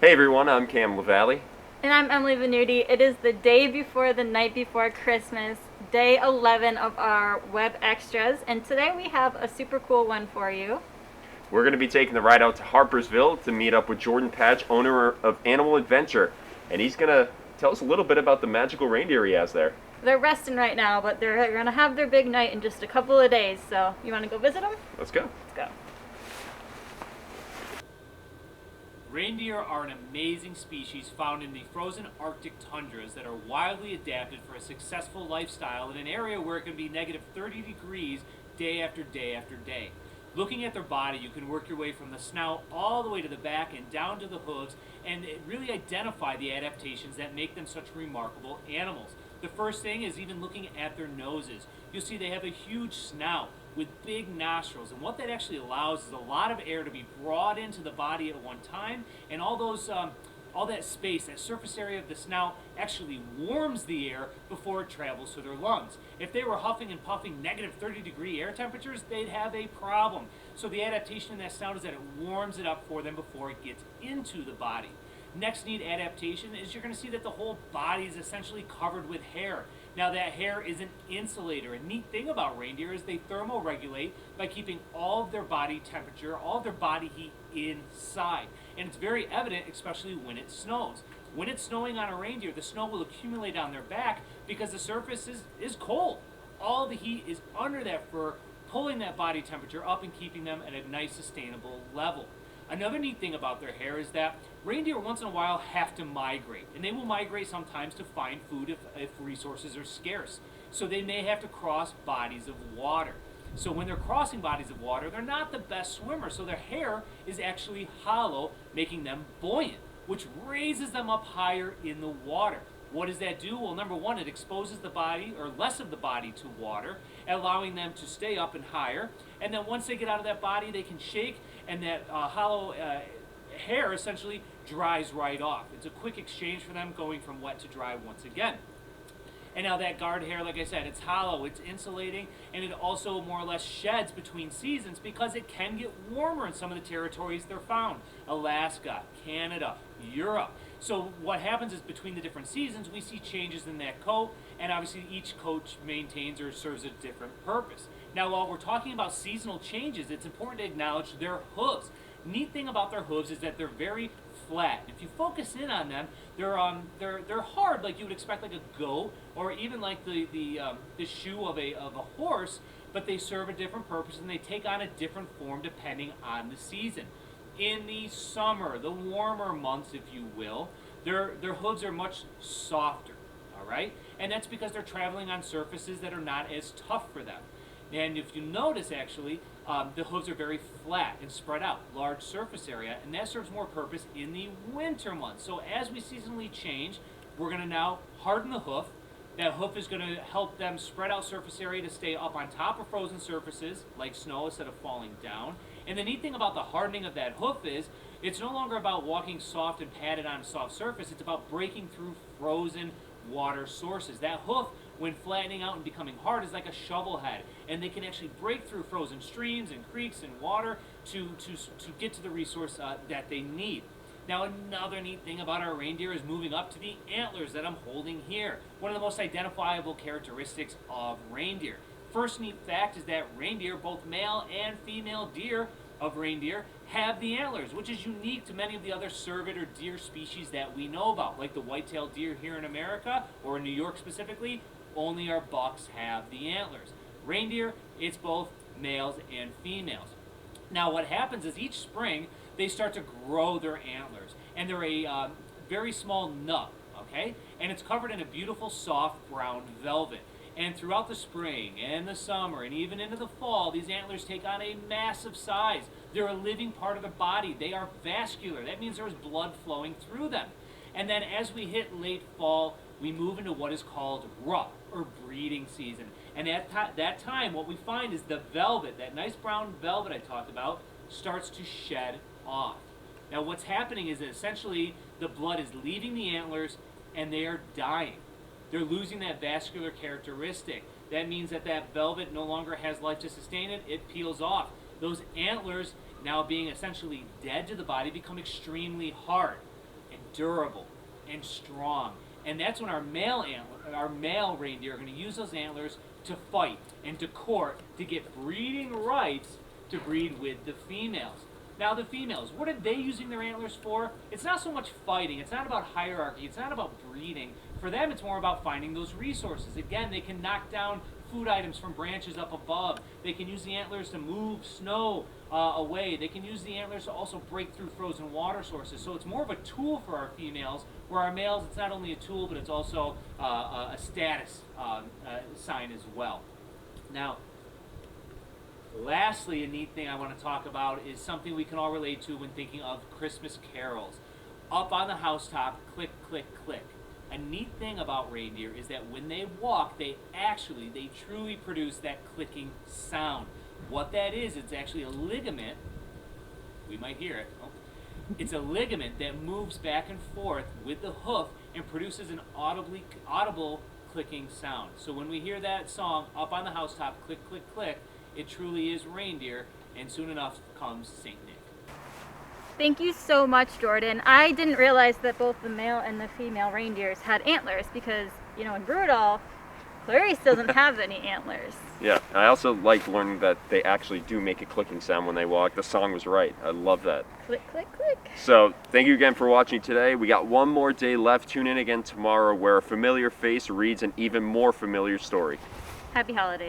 Hey everyone, I'm Cam LaValle. And I'm Emily Venuti. It is the day before the night before Christmas, day 11 of our web extras, and today we have a super cool one for you. We're going to be taking the ride out to Harpersville to meet up with Jordan Patch, owner of Animal Adventure, and he's going to tell us a little bit about the magical reindeer he has there. They're resting right now, but they're going to have their big night in just a couple of days, so you want to go visit them? Let's go. Let's go. Reindeer are an amazing species found in the frozen Arctic tundras that are wildly adapted for a successful lifestyle in an area where it can be negative 30 degrees day after day after day. Looking at their body, you can work your way from the snout all the way to the back and down to the hooves and really identify the adaptations that make them such remarkable animals. The first thing is even looking at their noses. You'll see they have a huge snout with big nostrils, and what that actually allows is a lot of air to be brought into the body at one time, and all that space, that surface area of the snout, actually warms the air before it travels to their lungs. If they were huffing and puffing negative 30-degree air temperatures, they'd have a problem. So the adaptation in that snout is that it warms it up for them before it gets into the body. Next neat adaptation is you're going to see that the whole body is essentially covered with hair. Now that hair is an insulator. A neat thing about reindeer is they thermoregulate by keeping all of their body temperature, all of their body heat inside. And it's very evident, especially when it snows. When it's snowing on a reindeer, the snow will accumulate on their back because the surface is cold. All the heat is under that fur, pulling that body temperature up and keeping them at a nice sustainable level. Another neat thing about their hair is that reindeer once in a while have to migrate, and they will migrate sometimes to find food if resources are scarce. So they may have to cross bodies of water. So when they're crossing bodies of water, they're not the best swimmers, so their hair is actually hollow, making them buoyant, which raises them up higher in the water. What does that do? Well, number one, it exposes the body, or less of the body, to water, allowing them to stay up and higher. And then once they get out of that body, they can shake, and that hollow hair essentially dries right off. It's a quick exchange for them, going from wet to dry once again. And now that guard hair, like I said, it's hollow, it's insulating, and it also more or less sheds between seasons because it can get warmer in some of the territories they're found. Alaska, Canada, Europe. So what happens is between the different seasons, we see changes in that coat, and obviously each coat maintains or serves a different purpose. Now, while we're talking about seasonal changes, it's important to acknowledge their hooves. Neat thing about their hooves is that they're very flat. If you focus in on them, they're hard, like you would expect, like a goat, or even like the shoe of a horse. But they serve a different purpose, and they take on a different form depending on the season. In the summer, the warmer months, if you will, their hooves are much softer. All right, and that's because they're traveling on surfaces that are not as tough for them. And if you notice, actually, the hooves are very flat and spread out, large surface area, and that serves more purpose in the winter months. So as we seasonally change, we're going to now harden the hoof. That hoof is going to help them spread out surface area to stay up on top of frozen surfaces, like snow, instead of falling down. And the neat thing about the hardening of that hoof is it's no longer about walking soft and padded on a soft surface. It's about breaking through frozen water sources. That hoof, when flattening out and becoming hard, is like a shovel head, and they can actually break through frozen streams and creeks and water to get to the resource that they need. Now, another neat thing about our reindeer is moving up to the antlers that I'm holding here. One of the most identifiable characteristics of reindeer. First neat fact is that reindeer, both male and female deer of reindeer, have the antlers, which is unique to many of the other cervid or deer species that we know about, like the white-tailed deer here in America, or in New York specifically. Only our bucks have the antlers. Reindeer, it's both males and females. Now what happens is each spring they start to grow their antlers, and they're a very small nub, okay? And it's covered in a beautiful soft brown velvet. And throughout the spring and the summer and even into the fall, these antlers take on a massive size. They're a living part of the body. They are vascular. That means there's blood flowing through them. And then as we hit late fall, we move into what is called rut, or breeding season. And at that time, what we find is the velvet, that nice brown velvet I talked about, starts to shed off. Now what's happening is that essentially the blood is leaving the antlers and they are dying. They're losing that vascular characteristic. That means that that velvet no longer has life to sustain it. It peels off. Those antlers, now being essentially dead to the body, become extremely hard. durable and strong. And that's when our male reindeer are going to use those antlers to fight and to court to get breeding rights to breed with the females. Now the females, what are they using their antlers for? It's not so much fighting, it's not about hierarchy, it's not about breeding. For them it's more about finding those resources. Again, they can knock down food items from branches up above. They can use the antlers to move snow away. They can use the antlers to also break through frozen water sources. So it's more of a tool for our females, where our males, it's not only a tool, but it's also a status sign as well. Now, lastly, a neat thing I want to talk about is something we can all relate to when thinking of Christmas carols. Up on the housetop, click, click, click. A neat thing about reindeer is that when they walk, they truly produce that clicking sound. What that is, it's actually a ligament. We might hear it. Oh. It's a ligament that moves back and forth with the hoof and produces an audible clicking sound. So when we hear that song, Up on the Housetop, click, click, click, it truly is reindeer, and soon enough comes St. Nick. Thank you so much, Jordan. I didn't realize that both the male and the female reindeers had antlers because, you know, in Rudolph, Clarice doesn't have any antlers. Yeah, I also like learning that they actually do make a clicking sound when they walk. The song was right. I love that. Click, click, click. So, thank you again for watching today. We got one more day left. Tune in again tomorrow where a familiar face reads an even more familiar story. Happy holidays.